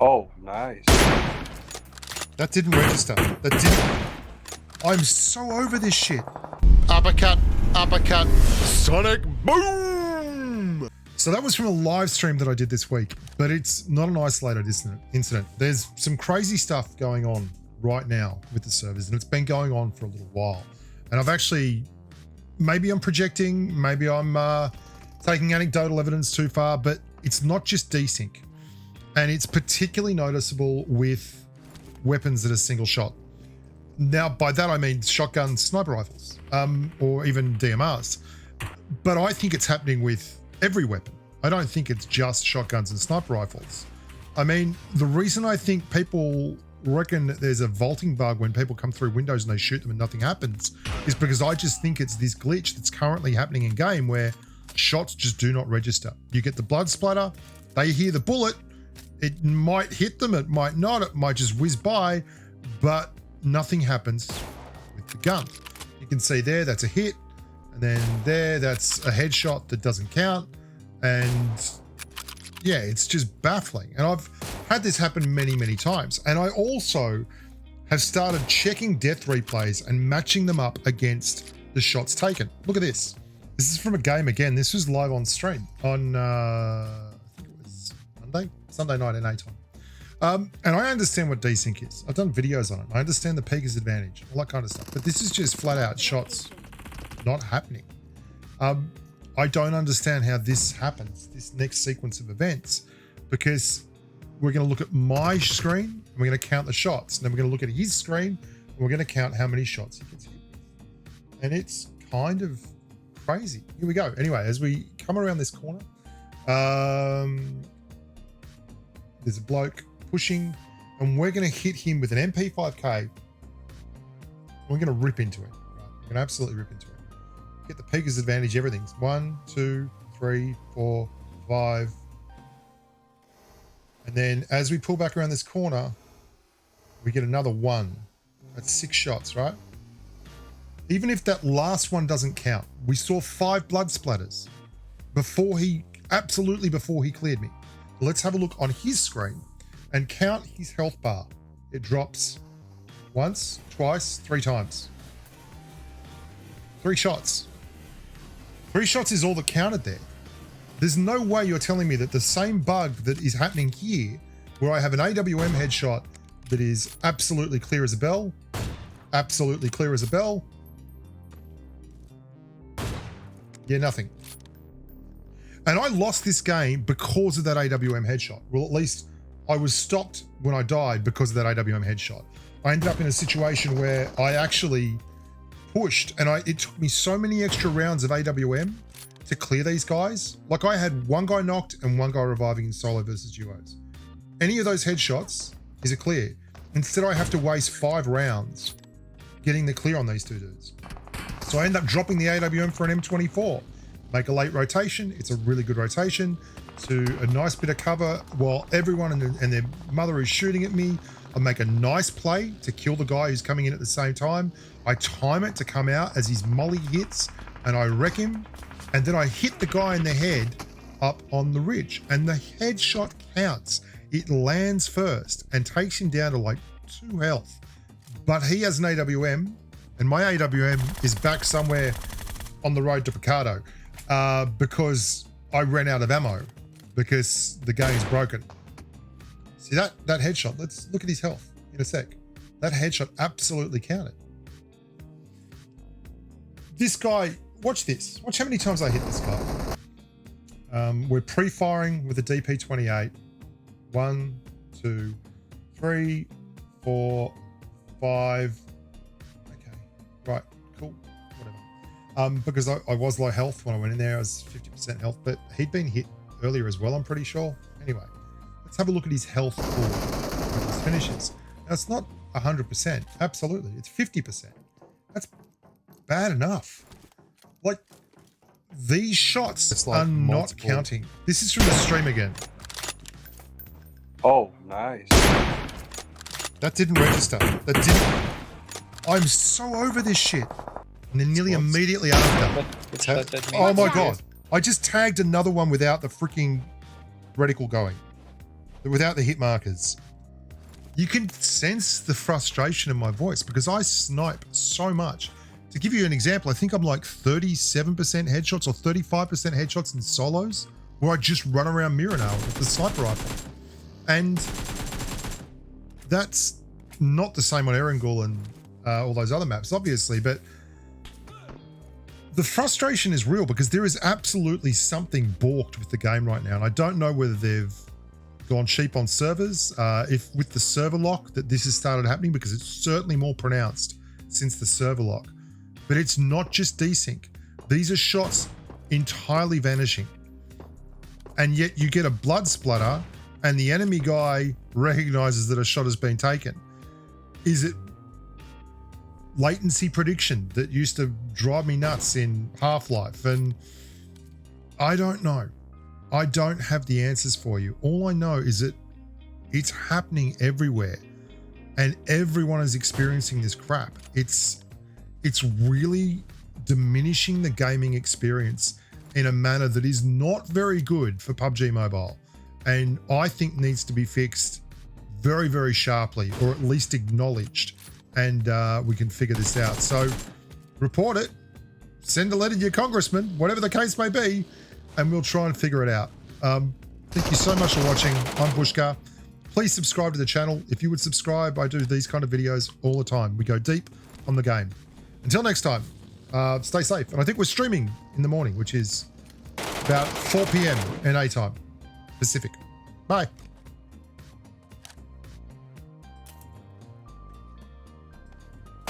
Oh, nice. That didn't register. That didn't. I'm so over this shit. Uppercut, uppercut, sonic boom. So that was from a live stream that I did this week, but it's not an isolated incident. There's some crazy stuff going on right now with the servers, and it's been going on for a little while. And I've actually, maybe I'm projecting, maybe I'm taking anecdotal evidence too far, but it's not just desync. And it's particularly noticeable with weapons that are single shot. Now, by that I mean shotguns, sniper rifles, or even DMRs. But I think it's happening with every weapon. I don't think it's just shotguns and sniper rifles. I mean, the reason I think people reckon that there's a vaulting bug when people come through windows and they shoot them and nothing happens is because I just think it's this glitch that's currently happening in game where shots just do not register. You get the blood splatter, they hear the bullet, it might hit them, it might not, it might just whiz by, but nothing happens with the gun. You can see there, that's a hit, and then there, that's a headshot that doesn't count, and yeah, it's just baffling. And I've had this happen many, many times. And I also have started checking death replays and matching them up against the shots taken. Look at this. This is from a game again. This was live on stream on, I think it was Sunday night at 8 time. And I understand what desync is. I've done videos on it. I understand the peeker's advantage, all that kind of stuff. But this is just flat out shots not happening. I don't understand how this happens, this next sequence of events, because we're going to look at my screen and we're going to count the shots. And then we're going to look at his screen and we're going to count how many shots he gets hit with. And it's kind of crazy. Here we go. Anyway, as we come around this corner, there's a bloke pushing and we're going to hit him with an MP5K. We're going to rip into it. Right? We're going to absolutely rip into it. Get the peeker's advantage, everything's 1, 2, 3, 4, 5. And then as we pull back around this corner, we get another 1. That's 6 shots, right? Even if that last one doesn't count, we saw 5 blood splatters before he cleared me. Let's have a look on his screen and count his health bar. It drops once, twice, 3 times. 3 shots. 3 shots is all that counted there. There's no way you're telling me that the same bug that is happening here, where I have an AWM headshot that is absolutely clear as a bell, yeah, nothing. And I lost this game because of that AWM headshot. Well, at least I was stopped when I died because of that AWM headshot. I ended up in a situation where I actually pushed, and it took me so many extra rounds of AWM to clear these guys. Like I had 1 guy knocked and 1 guy reviving in solo versus duos. Any of those headshots is a clear. Instead, I have to waste 5 rounds getting the clear on these 2 dudes. So I end up dropping the AWM for an M24. Make a late rotation. It's a really good rotation to a nice bit of cover while everyone and their mother is shooting at me. I make a nice play to kill the guy who's coming in at the same time. I time it to come out as his molly hits and I wreck him. And then I hit the guy in the head up on the ridge and the headshot counts. It lands first and takes him down to like 2 health. But he has an AWM and my AWM is back somewhere on the road to Picardo because I ran out of ammo because the game's broken. See that headshot? Let's look at his health in a sec. That headshot absolutely counted. This guy, watch this. Watch how many times I hit this guy. We're pre-firing with a DP28. 1, 2, 3, 4, 5. Okay, right, cool, whatever. Because I was low health when I went in there. I was 50% health, but he'd been hit earlier as well, I'm pretty sure. Anyway. Let's have a look at his health for his finishes. Now, it's not 100%. Absolutely. It's 50%. That's bad enough. Like, these shots are not counting. This is from the stream again. Oh, nice. That didn't register. That didn't. I'm so over this shit. And then nearly immediately after. Oh my God. I just tagged another one without the freaking reticle going. without the hit markers. You can sense the frustration in my voice because I snipe so much. To give you an example, I think I'm like 37% headshots or 35% headshots in solos where I just run around Miranau with the sniper rifle. And that's not the same on Erangel and all those other maps, obviously, but the frustration is real because there is absolutely something balked with the game right now. And I don't know whether they've gone cheap on servers, if with the server lock that this has started happening, because it's certainly more pronounced since the server lock. But it's not just desync. These are shots entirely vanishing. And yet you get a blood splatter and the enemy guy recognizes that a shot has been taken. Is it latency prediction that used to drive me nuts in Half-Life? And I don't know. I don't have the answers for you. All I know is that it's happening everywhere and everyone is experiencing this crap. It's really diminishing the gaming experience in a manner that is not very good for PUBG Mobile, and I think needs to be fixed very, very sharply, or at least acknowledged, and we can figure this out. So report it, send a letter to your congressman, whatever the case may be, and we'll try and figure it out. Thank you so much for watching. I'm Bushka. Please subscribe to the channel. If you would subscribe, I do these kind of videos all the time. We go deep on the game. Until next time, stay safe. And I think we're streaming in the morning, which is about 4 p.m. NA time, Pacific. Bye.